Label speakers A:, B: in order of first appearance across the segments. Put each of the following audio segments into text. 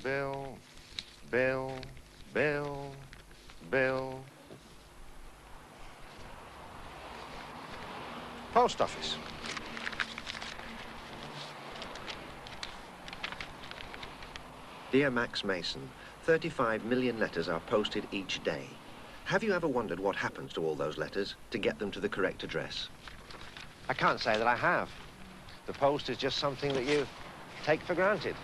A: Bill, Bill, Bill, Bill. Post office.
B: Dear Max Mason, 35 million letters are posted each day. Have you ever wondered what happens to all those letters to get them to the correct address?
A: I can't say that I have. The post is just something that you take for granted.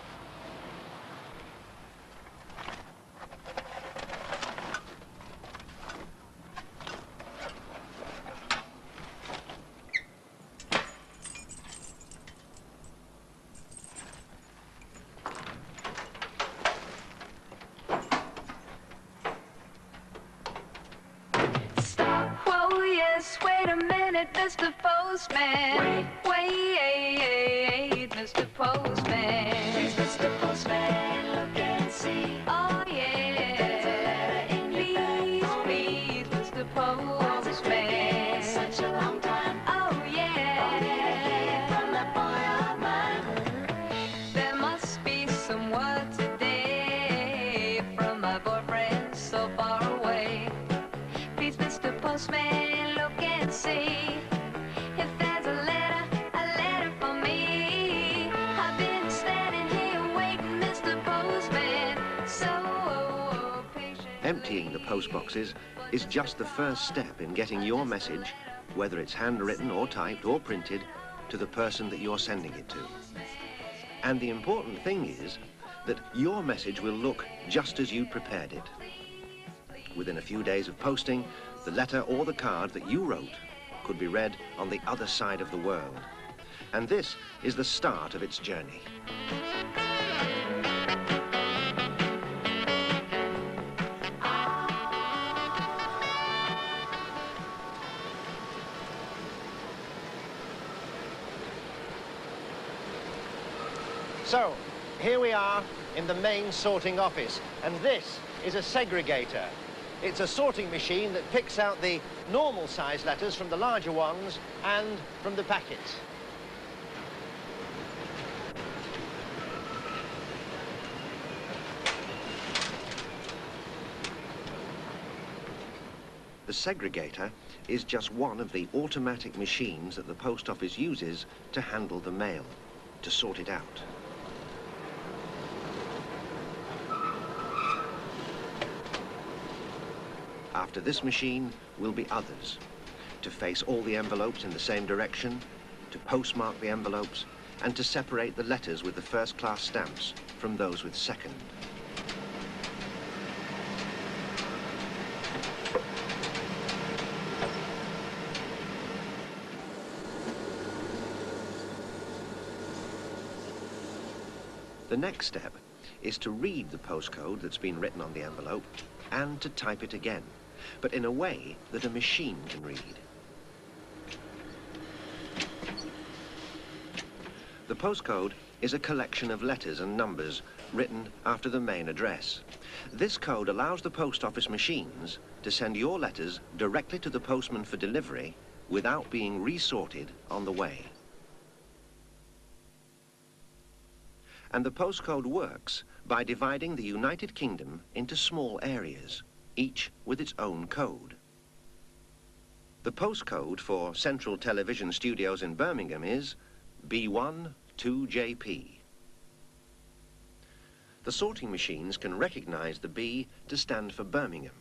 C: Wait a minute, Mr. Postman. Wait, Mr. Postman. Please, Mr. Postman, look and see. Oh, yeah. There's a letter in your bag. Please, Mr. Postman. Such a long time. Oh, yeah. From that boy of mine. There must be some word today from my boyfriend so far away. Please, Mr. Postman. See if there's a letter for me. I've been standing here waiting, Mr. Postman, so patient.
B: Emptying the post boxes is just the first step in getting your message, whether it's handwritten or typed or printed, to the person that you're sending it to. And the important thing is that your message will look just as you prepared it. Within a few days of posting, the letter or the card that you wrote could be read on the other side of the world. And this is the start of its journey.
A: So, here we are in the main sorting office, and this is a segregator. It's a sorting machine that picks out the normal size letters from the larger ones and from the packets.
B: The segregator is just one of the automatic machines that the post office uses to handle the mail, to sort it out. After this machine will be others, to face all the envelopes in the same direction, to postmark the envelopes, and to separate the letters with the first-class stamps from those with second. The next step is to read the postcode that's been written on the envelope and to type it again, but in a way that a machine can read. The postcode is a collection of letters and numbers written after the main address. This code allows the post office machines to send your letters directly to the postman for delivery without being resorted on the way. And the postcode works by dividing the United Kingdom into small areas, each with its own code. The postcode for Central Television Studios in Birmingham is B12JP. The sorting machines can recognize the B to stand for Birmingham.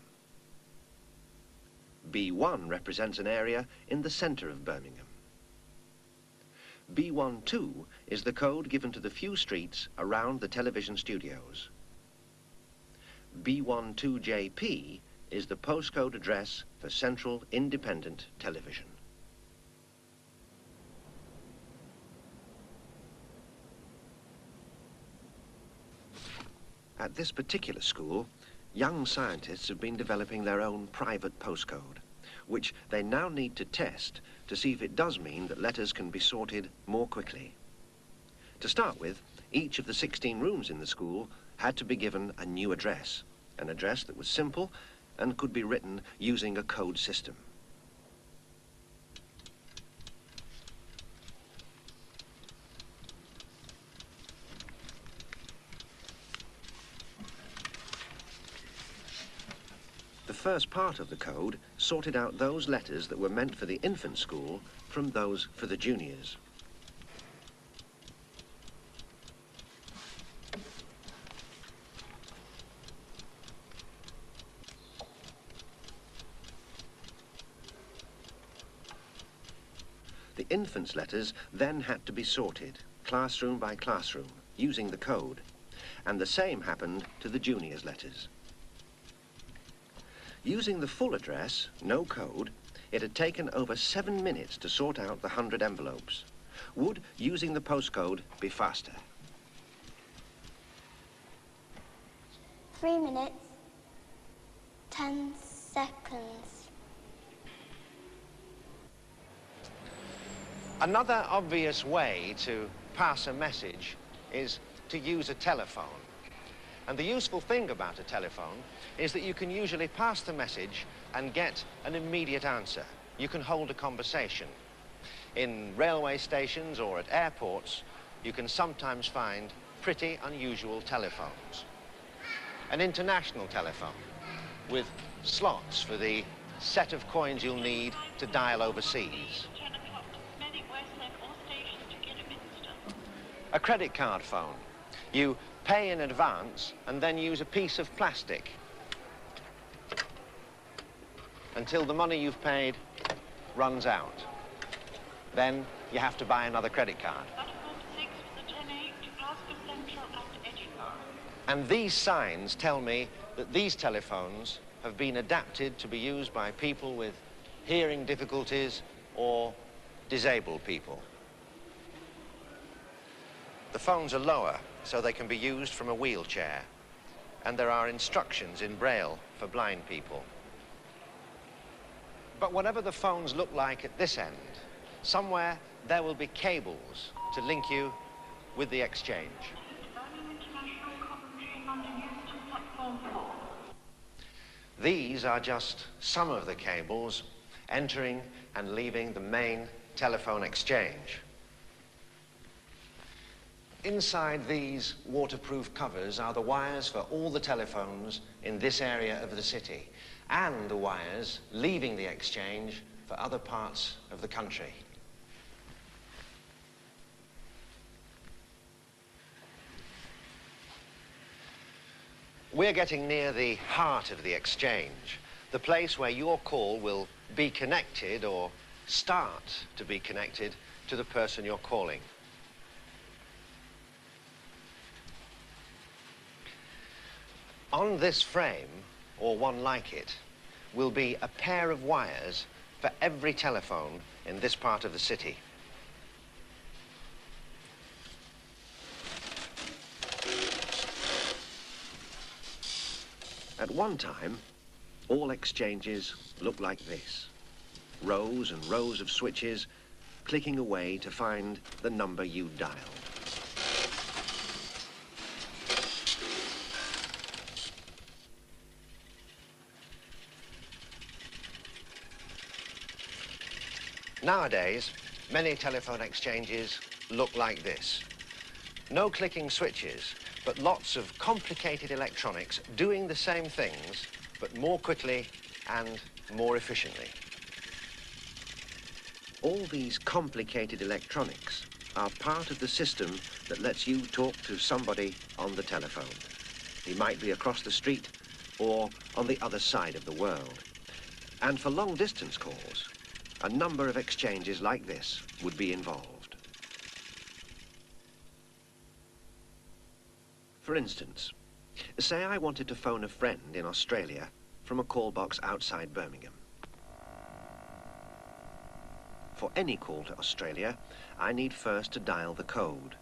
B: B1 represents an area in the center of Birmingham. B12 is the code given to the few streets around the television studios. B12JP is the postcode address for Central Independent Television. At this particular school, young scientists have been developing their own private postcode, which they now need to test to see if it does mean that letters can be sorted more quickly. To start with, each of the 16 rooms in the school had to be given a new address, an address that was simple and could be written using a code system. The first part of the code sorted out those letters that were meant for the infant school from those for the juniors. The infant's letters then had to be sorted, classroom by classroom, using the code, and the same happened to the juniors' letters. Using the full address, no code, it had taken over 7 minutes to sort out the 100 envelopes. Would using the postcode be faster?
D: 3 minutes, 10 seconds.
A: Another obvious way to pass a message is to use a telephone. And the useful thing about a telephone is that you can usually pass the message and get an immediate answer. You can hold a conversation. In railway stations or at airports, you can sometimes find pretty unusual telephones. An international telephone with slots for the set of coins you'll need to dial overseas. A credit card phone. You pay in advance and then use a piece of plastic until the money you've paid runs out. Then you have to buy another credit card. And these signs tell me that these telephones have been adapted to be used by people with hearing difficulties or disabled people. The phones are lower, so they can be used from a wheelchair. And there are instructions in Braille for blind people. But whatever the phones look like at this end, somewhere there will be cables to link you with the exchange. These are just some of the cables entering and leaving the main telephone exchange. Inside these waterproof covers are the wires for all the telephones in this area of the city, and the wires leaving the exchange for other parts of the country. We're getting near the heart of the exchange, the place where your call will be connected or start to be connected to the person you're calling. On this frame, or one like it, will be a pair of wires for every telephone in this part of the city. At one time, all exchanges looked like this. Rows and rows of switches clicking away to find the number you dialed. Nowadays, many telephone exchanges look like this. No clicking switches, but lots of complicated electronics doing the same things, but more quickly and more efficiently. All these complicated electronics are part of the system that lets you talk to somebody on the telephone. He might be across the street or on the other side of the world. And for long-distance calls, a number of exchanges like this would be involved. For instance, say I wanted to phone a friend in Australia
B: from a call box outside Birmingham. For any call to Australia, I need first to dial the code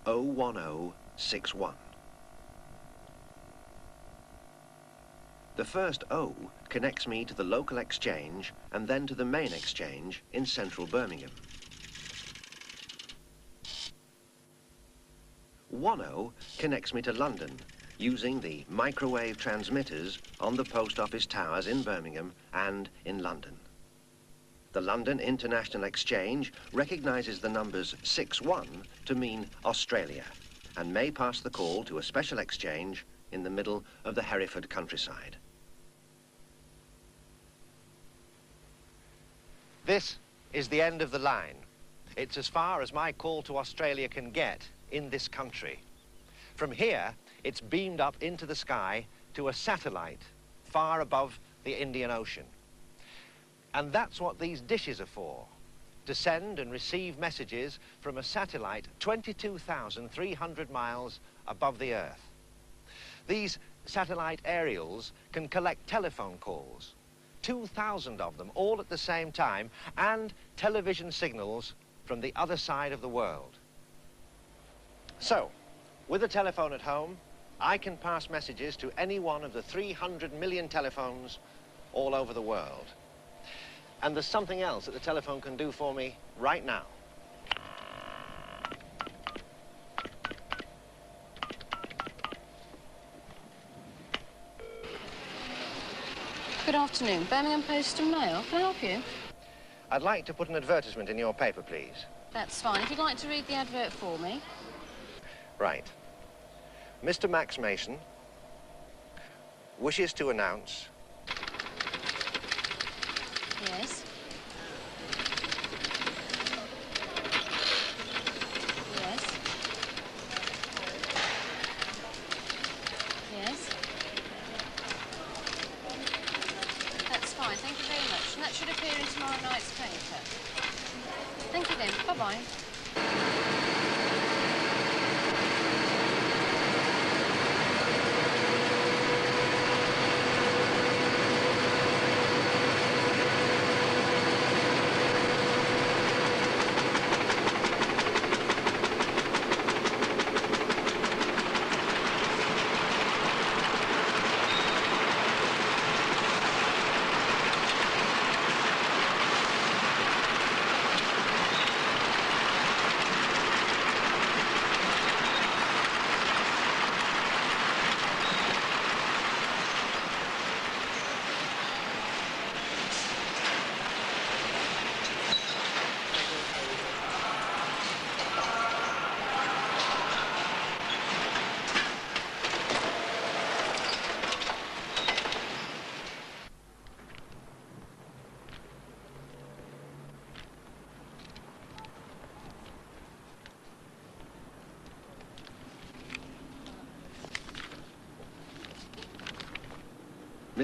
B: 01061. The first O connects me to the local exchange and then to the main exchange in central Birmingham. 10 connects me to London using the microwave transmitters on the post office towers in Birmingham and in London. The London International Exchange recognises the numbers 61 to mean Australia and may pass the call to a special exchange in the middle of the Hereford countryside.
A: This is the end of the line. It's as far as my call to Australia can get in this country. From here, it's beamed up into the sky to a satellite far above the Indian Ocean. And that's what these dishes are for, to send and receive messages from a satellite 22,300 miles above the Earth. These satellite aerials can collect telephone calls, 2,000 of them, all at the same time, and television signals from the other side of the world. So, with a telephone at home, I can pass messages to any one of the 300 million telephones all over the world. And there's something else that the telephone can do for me right now.
E: Good afternoon. Birmingham Post and Mail. Can I help you?
A: I'd like to put an advertisement in your paper, please.
E: That's fine. If you'd like to read the advert for me.
A: Right. Mr. Max Mason wishes to announce...
E: Yes. Yes. Yes. That's fine. Thank you very much. And that should appear in tomorrow night's paper. Thank you then. Bye-bye.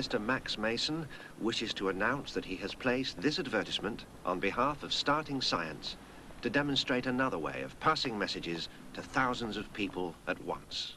B: Mr. Max Mason wishes to announce that he has placed this advertisement on behalf of Starting Science to demonstrate another way of passing messages to thousands of people at once.